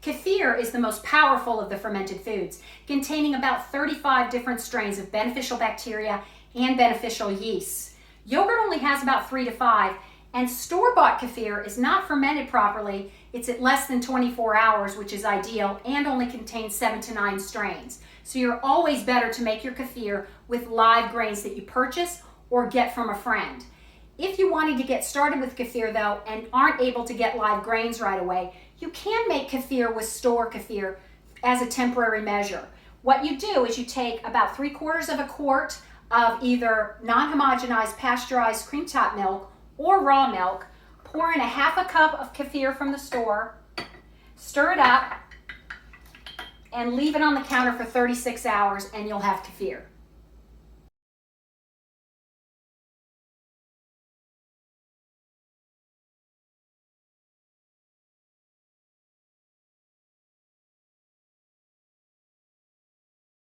Kefir is the most powerful of the fermented foods, containing about 35 different strains of beneficial bacteria and beneficial yeasts. Yogurt only has about 3 to 5, and store-bought kefir is not fermented properly. It's at less than 24 hours, which is ideal, and only contains 7 to 9 strains. So you're always better to make your kefir with live grains that you purchase or get from a friend. If you wanted to get started with kefir though and aren't able to get live grains right away, you can make kefir with store kefir as a temporary measure. What you do is you take about 3/4 of a quart of either non-homogenized pasteurized cream top milk or raw milk, pour in a 1/2 cup of kefir from the store, stir it up, and leave it on the counter for 36 hours and you'll have kefir.